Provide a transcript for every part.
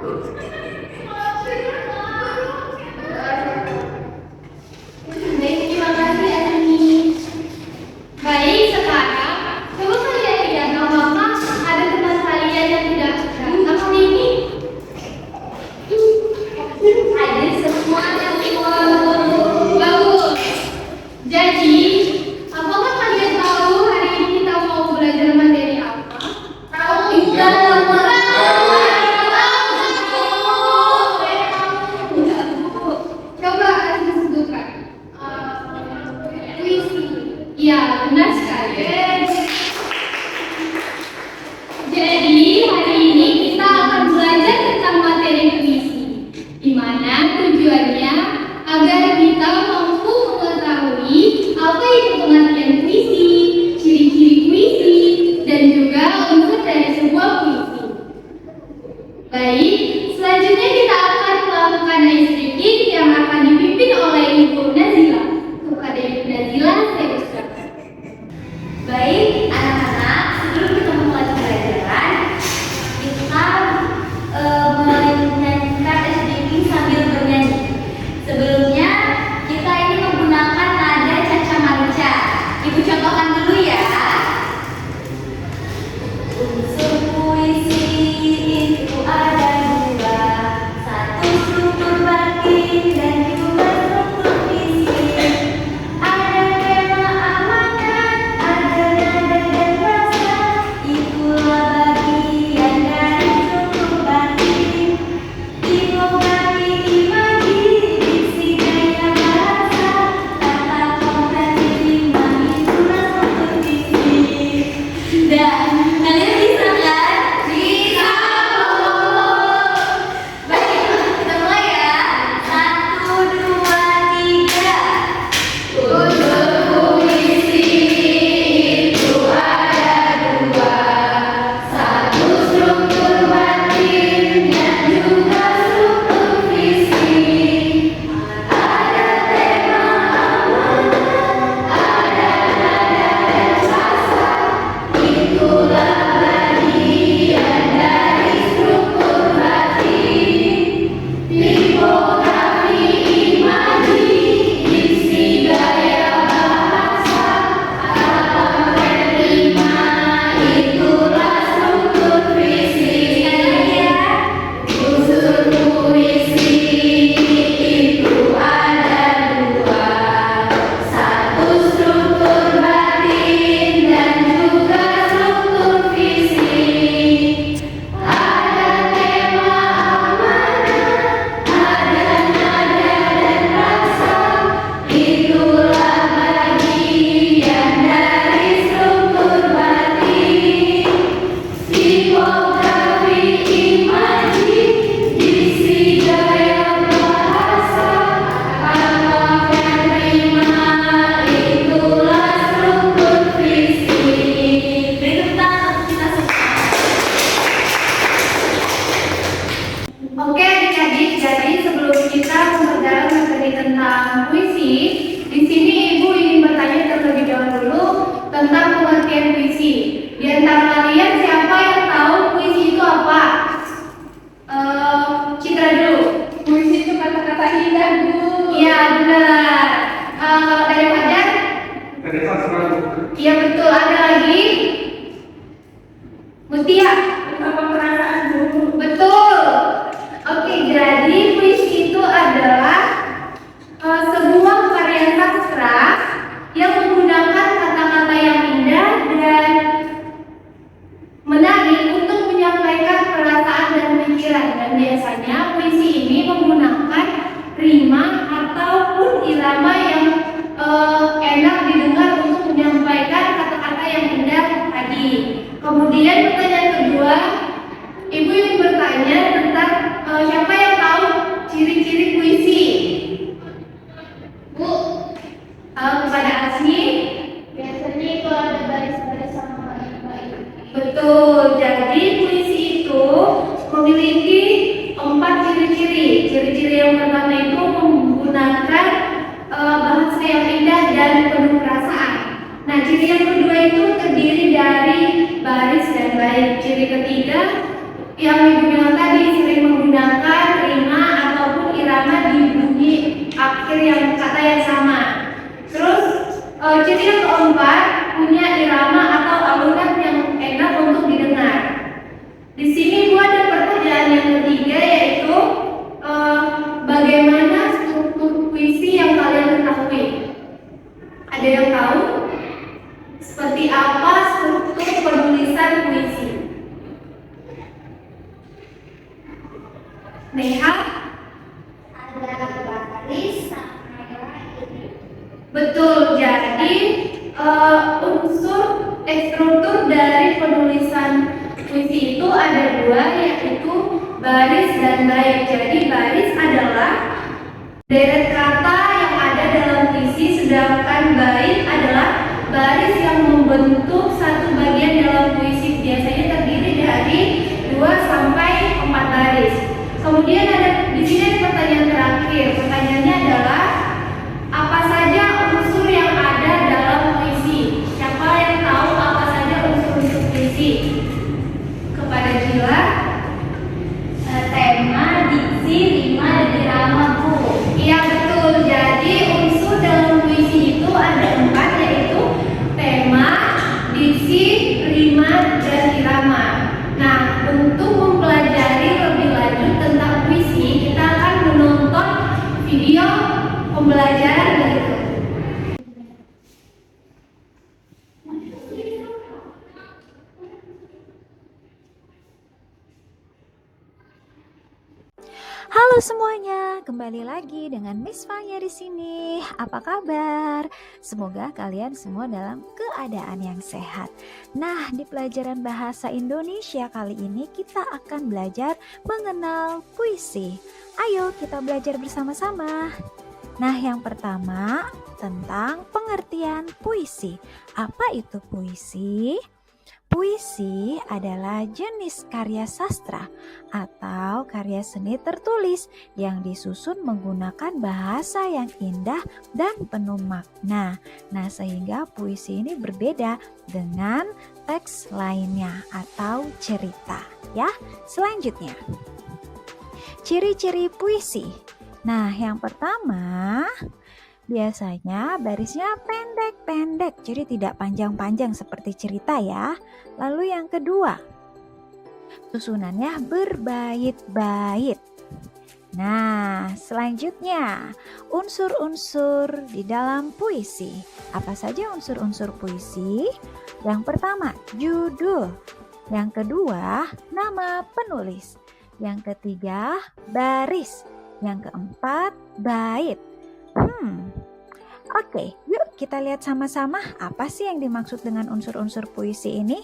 Baik, terima kasih Ani. Baik, sekarang coba kalian lihat apakah ada teman kalian yang tidak datang hari ini? Ada semua yang bagus. Jadi, apakah kalian tahu hari ini kita mau belajar materi apa? Tahu tidak? Coba Ani sebutkan. Puisi. Ya, benar sekali. Jadi, hari ini kita akan belajar tentang materi puisi, di mana tujuannya agar kita mampu mengetahui apa itu pengertian puisi, ciri-ciri puisi, dan juga unsur dari sebuah puisi. Baik, selanjutnya kita akan melakukan ice breaking yang akan dipimpin oleh Ibu Nazila. Kepada Ibu Nazila, saya persilakan. Baik, anak-anak, sebelum kita memulai pembelajaran, kita menyanyikan SDG sambil bernyanyi. Sebelumnya, kita ini menggunakan nada Caca Marica. Ibu contohkan dulu ya. Unsur puisi itu ada dua, satu struktur batin dan dua struktur fisik. Ada tema amanat, ada nada dan rasa, itulah bagian dari struktur batin. Tipografi, imaji, diksi, gaya bahasa, tata komprehensif, lima itulah struktur fisik. Dan kalian bisa kan? Bisa. Baik, kita mulai ya. 1, 2, 3. Unsur puisi itu ada dua, satu struktur batin dan juga struktur fisik. Ada tema amanat, ada nada dan rasa, itulah bagian dari struktur batin. Tipografi, imaji, diksi, gaya bahasa, tata lima, itulah struktur fisik. Unsur puisi itu ada dua, satu struktur batin dan juga struktur fisik. Ada tema amanat, ada nada dan rasa, itulah bagian dari struktur batin. Tipografi, imaji, diksi, gaya bahasa, kata dan rima, itulah struktur fisik. Beri tepuk tangan untuk kita semua. Oke adik-adik, jadi sebelum kita memperdalam materi tentang puisi, di sini Ibu ingin bertanya terlebih dahulu tentang pengertian puisi. Di antara kalian siapa yang tahu puisi itu apa? Citra dulu. Puisi itu kata-kata indah, Bu. Iya benar. Kalau dari Fajar? Iya betul. Ada lagi? Mutia? Betapa perasaan, Bu. Betul. Oke, jadi puisi itu adalah sebuah karya sastra yang menggunakan kata-kata yang indah dan menarik untuk menyampaikan perasaan dan pikiran. Dan biasanya puisi ini menggunakan rima ataupun irama yang enak didengar untuk menyampaikan kata-kata yang indah tadi. Kemudian pertanyaan kedua, Ibu ingin bertanya tentang siapa yang tahu ciri-ciri puisi? Bu, kepada Asmi? Biasanya itu ada baris-baris sama baik-baik. Betul, jadi puisi itu memiliki 4 ciri-ciri. Ciri-ciri yang pertama itu menggunakan bahasa yang indah dan penuh perasaan. Nah, ciri yang kedua itu terdiri dari baris dan baik. Ciri ketiga yang Ibu bilang tadi, sering menggunakan Neha? Ada baris sama lain. Betul, jadi struktur dari penulisan puisi itu ada dua, yaitu baris dan bait. Jadi baris adalah deret kata yang ada dalam puisi, sedangkan bait adalah baris yang membentuk satu bagian dalam puisi. Biasanya terdiri dari 2 sampai 4 baris. Kemudian di sini ada pertanyaan terakhir. Pertanyaannya adalah apa saja unsur yang ada dalam puisi? Siapa yang tahu apa saja unsur-unsur puisi? Kepada Gila. Tema, diksi, rima, dan irama, Bu. Iya betul. Jadi unsur dalam puisi itu ada 4, yaitu tema, diksi, rima, dan irama. Nah, untuk mempelajari lebih lanjut tentang puisi, kita akan menonton video pembelajaran berikut. Halo semuanya, kembali lagi dengan Miss Fanya di sini. Apa kabar? Semoga kalian semua dalam keadaan yang sehat. Nah, di pelajaran bahasa Indonesia kali ini kita akan belajar mengenal puisi. Ayo kita belajar bersama-sama. Nah, yang pertama tentang pengertian puisi. Apa itu puisi? Puisi adalah jenis karya sastra atau karya seni tertulis yang disusun menggunakan bahasa yang indah dan penuh makna. Nah, sehingga puisi ini berbeda dengan teks lainnya atau cerita. Ya, selanjutnya. Ciri-ciri puisi. Nah, yang pertama, biasanya barisnya pendek-pendek, jadi tidak panjang-panjang seperti cerita ya. Lalu yang kedua, susunannya berbait-bait. Nah, selanjutnya, unsur-unsur di dalam puisi. Apa saja unsur-unsur puisi? Yang pertama, judul. Yang kedua, nama penulis. Yang ketiga, baris. Yang keempat, bait. Oke, yuk kita lihat sama-sama apa sih yang dimaksud dengan unsur-unsur puisi ini.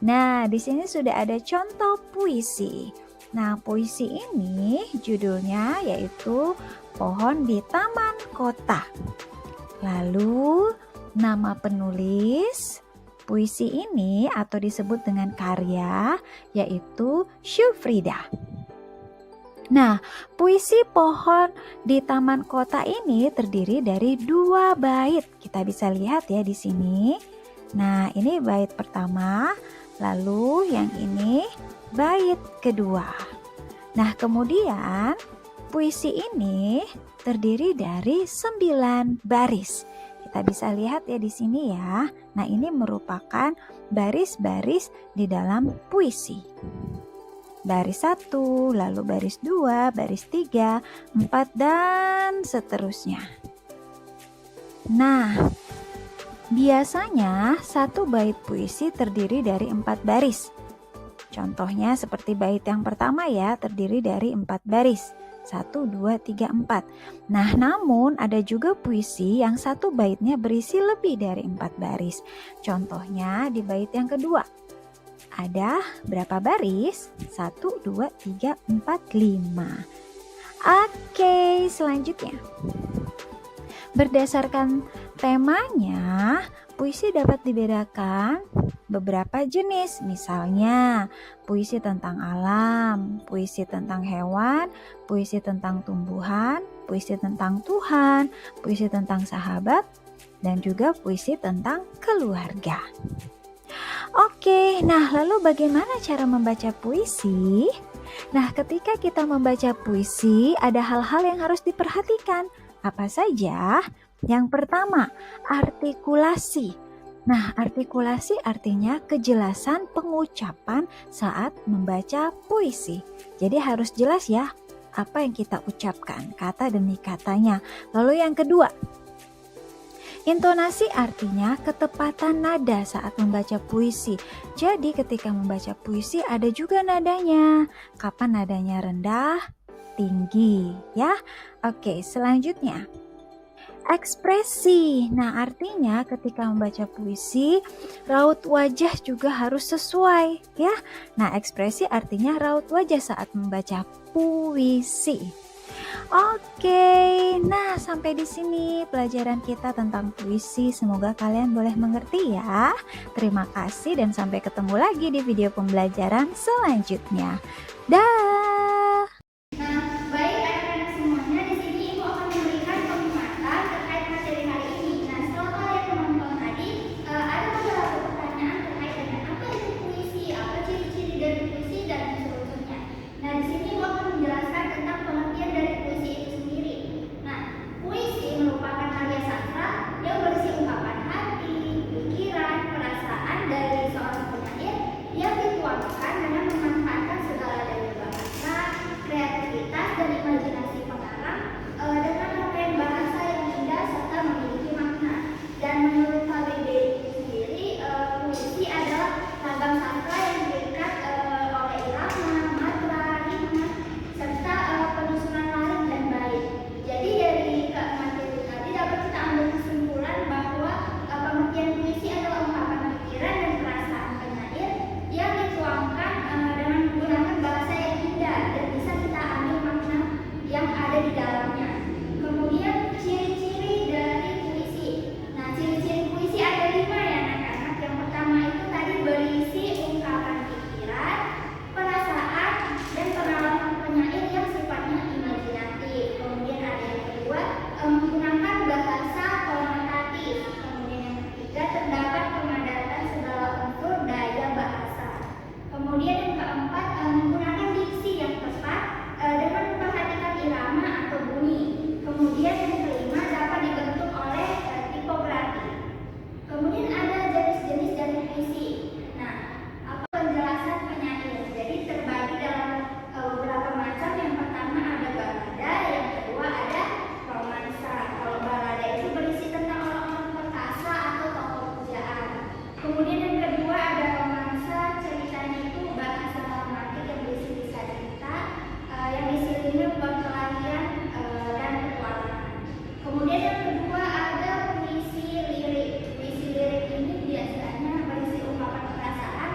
Nah, di sini sudah ada contoh puisi. Nah, puisi ini judulnya yaitu Pohon di Taman Kota. Lalu, nama penulis puisi ini atau disebut dengan karya yaitu Syufrida. Nah, puisi Pohon di Taman Kota ini terdiri dari 2 bait. Kita bisa lihat ya di sini. Nah, ini bait pertama, lalu yang ini bait kedua. Nah, kemudian puisi ini terdiri dari 9 baris. Kita bisa lihat ya di sini ya. Nah, ini merupakan baris-baris di dalam puisi. Baris 1, lalu baris 2, baris 3, 4, dan seterusnya. Nah, biasanya satu bait puisi terdiri dari 4 baris. Contohnya seperti bait yang pertama ya, terdiri dari 4 baris. 1, 2, 3, 4. Nah, namun ada juga puisi yang satu baitnya berisi lebih dari 4 baris. Contohnya di bait yang kedua. Ada berapa baris? 1, 2, 3, 4, 5. Oke, selanjutnya. Berdasarkan temanya, puisi dapat dibedakan beberapa jenis. Misalnya, puisi tentang alam, puisi tentang hewan, puisi tentang tumbuhan, puisi tentang Tuhan, puisi tentang sahabat, dan juga puisi tentang keluarga. Oke, nah lalu bagaimana cara membaca puisi? Nah, ketika kita membaca puisi, ada hal-hal yang harus diperhatikan. Apa saja? Yang pertama, artikulasi. Nah, artikulasi artinya kejelasan pengucapan saat membaca puisi. Jadi harus jelas ya apa yang kita ucapkan, kata demi katanya. Lalu yang kedua, intonasi artinya ketepatan nada saat membaca puisi. Jadi ketika membaca puisi ada juga nadanya. Kapan nadanya rendah, tinggi ya. Oke, selanjutnya ekspresi. Nah, artinya ketika membaca puisi, raut wajah juga harus sesuai ya. Nah, ekspresi artinya raut wajah saat membaca puisi. Oke, nah sampai di sini pelajaran kita tentang puisi. Semoga kalian boleh mengerti ya. Terima kasih dan sampai ketemu lagi di video pembelajaran selanjutnya. Dah. Nah, baik anak-anak semuanya, di sini Ibu akan memberikan penguatan terkait materi hari ini. Nah, setelah kalian menonton tadi, ada beberapa pertanyaan terkait dengan apa itu puisi, apa ciri-ciri dari puisi, dan seterusnya. Nah, di sini Ibu akan menjelaskan tentang pengertian dari puisi itu sendiri. Nah, puisi merupakan karya sastra yang berisi ungkapan hati, pikiran, perasaan dari seorang penyair yang dituangkan dengan memanfaatkan segala daya bahasa, kreativitas, dan imajinasi pengarang dengan rangkaian bahasa yang indah serta memiliki makna. Dan menurut KBBI itu sendiri, puisi adalah ragam sastra yang diikat oleh irama, matra, rimah, serta penyusunan larik dan bait. Jadi dari materi tadi dapat kita ambil kesimpulan bahwa pengertian puisi adalah ungkapan pikiran dan perasaan penyair yang dituangkan dengan menggunakan bahasa yang indah dan bisa kita ambil makna yang ada di dalamnya. Kemudian ciri-ciri dari puisi. Nah, ciri-ciri puisi ada 5 ya anak-anak. Yang pertama itu tadi berisi ungkapan pikiran, perasaan, dan pengalaman penyair yang sifatnya imajinatif. Kemudian ada yang kedua, menggunakan bahasa konotatif. Kemudian yang ketiga, terdapat pemadatan segala unsur daya bahasa. Kemudian yang keempat, menggunakan diksi yang tepat dengan memperhatikan irama atau bunyi. Kemudian yang kelima, dapat dibentuk oleh tipografi. Kemudian ada jenis-jenis dari puisi. Nah, apa penjelasan penyair? Jadi terbagi dalam beberapa macam. Yang pertama ada balada, yang kedua ada romansa. Kalau balada itu berisi tentang orang-orang perkasa atau tokoh pujaan. Kemudian yang kedua ada romansa, ceritanya itu bahasa romantik yang berisi kisah cinta yang diselingi perkelahian dan petualangan. Kemudian yang kedua ada puisi lirik. Puisi lirik ini biasanya berisi ungkapan perasaan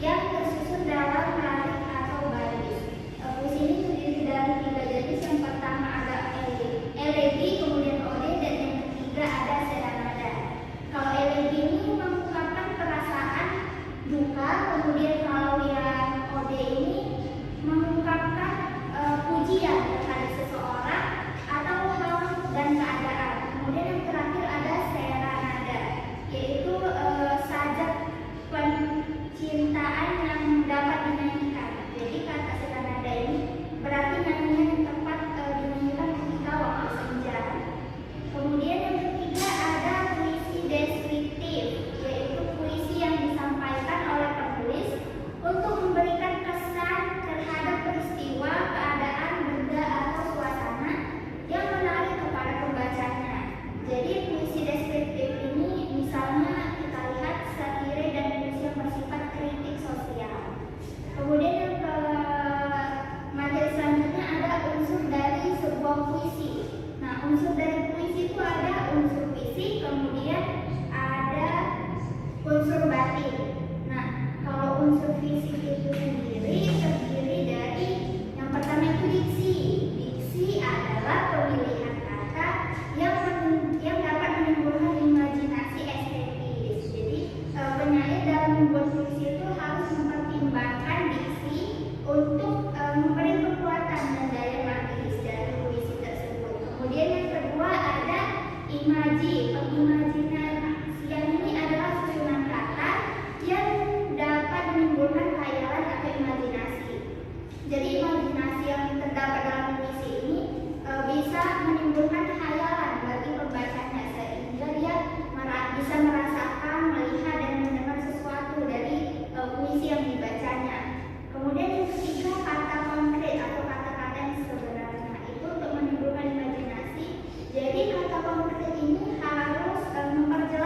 yang tersusun dalam larik atau baris. Puisi ini terdiri dari 3 jenis. Yang pertama ada elegi, kemudian ode, dan yang ketiga ada serenada. Kalau elegi ini mengungkapkan perasaan duka, kemudian kalau yang ode ini mengungkapkan pujian terhadap seseorang atau hal dan keadaan. Kemudian yang terakhir ada serenada, yaitu sajak pencintaan yang dapat dinyanyikan. Jadi kata serenada ini berarti nyanyian yang tepat dinyanyikan ketika waktu senja. Kemudian yang ketiga ada puisi deskriptif, yaitu puisi yang disampaikan oleh penulis untuk memberikan kesan terhadap peristiwa, keadaan, benda, atau suasana yang menarik kepada pembacanya. Jadi puisi deskriptif ini misalnya kita lihat satire dan puisi yang bersifat kritik sosial. Kemudian yang ke materi selanjutnya ada unsur dari sebuah puisi. Nah, unsur dari puisi itu ada unsur fisik, kemudian ada unsur batin. Nah, kalau unsur fisik itu sendiri terdiri dari yang pertama itu diksi. Diksi adalah pemilihan kata yang dapat menimbulkan imajinasi estetis. Jadi penyair dalam membuat puisi itu harus mempertimbangkan diksi untuk memberi kekuatan dan daya magis dari puisi tersebut. Kemudian yang kedua ada imaji. Pengimajinasian ini adalah susunan kata yang dapat menimbulkan khayalan atau imajinasi. Jadi imajinasi yang terdapat dalam puisi ini bisa menimbulkan khayalan bagi pembacanya sehingga dia bisa merasakan, melihat, dan mendengar sesuatu dari puisi yang dibacanya. Kemudian yang ketiga kata konkret atau kata-kata yang sebenarnya itu untuk menimbulkan imajinasi. Jadi kata konkret ini harus memperjelas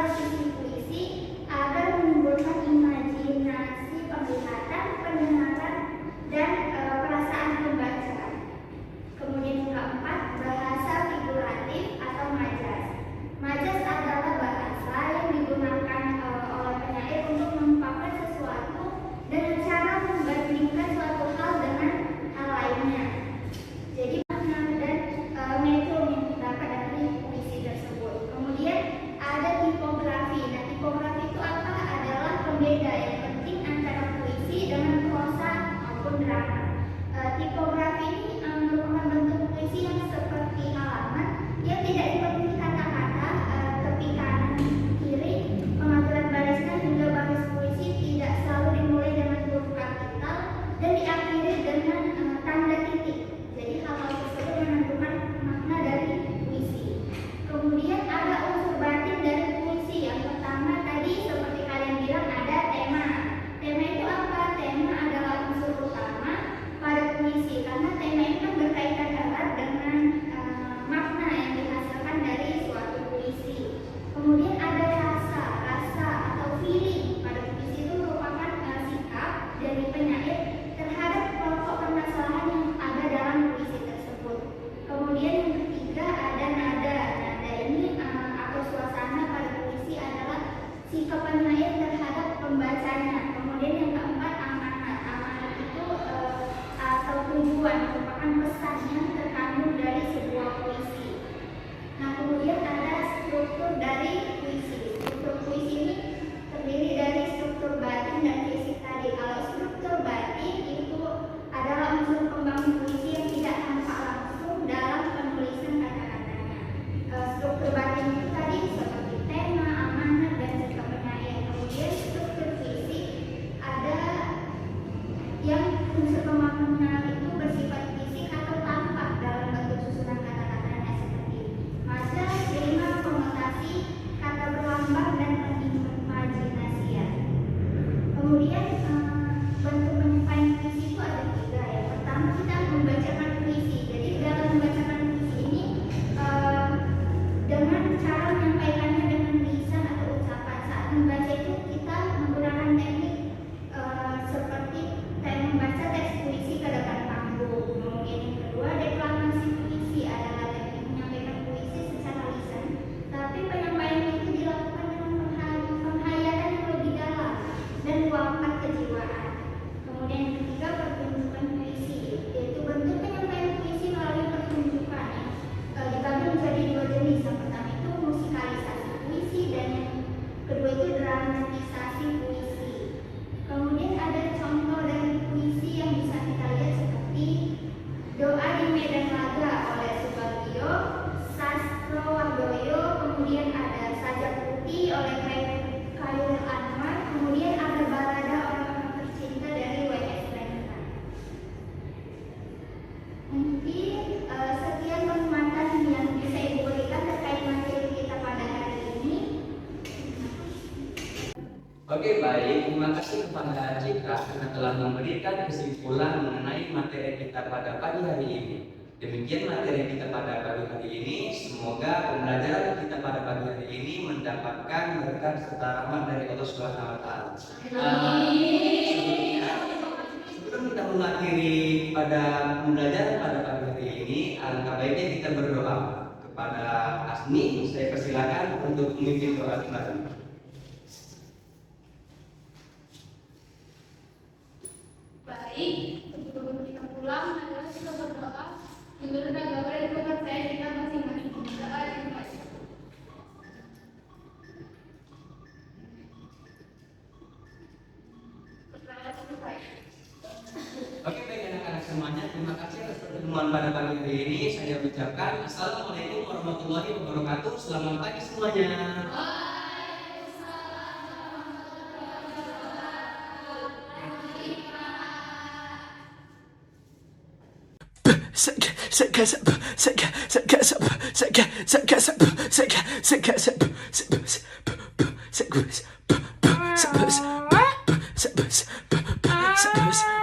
Oke, baik. Terima kasih kepada Cika karena telah memberikan kesimpulan mengenai materi kita pada pagi hari ini. Demikian materi kita pada pagi hari ini. Semoga pembelajaran kita pada pagi hari ini mendapatkan berkat serta rahmat dari Allah Subhanahu wa taala. Sebelum kita mengakhiri pada pembelajaran pada pagi hari ini, alangkah baiknya kita berdoa kepada Asmi. Saya persilakan untuk memimpin doa kita. Baik, sebelum kita pulang, marilah kita berdoa. Menurut agama dan kepercayaan kita masing-masing. Doa yang baik. Oke, baik anak-anak semuanya, terima kasih atas pertemuan pada pagi hari ini. Saya ucapkan Assalamualaikum warahmatullahi wabarakatuh. Selamat pagi semuanya. Sekarang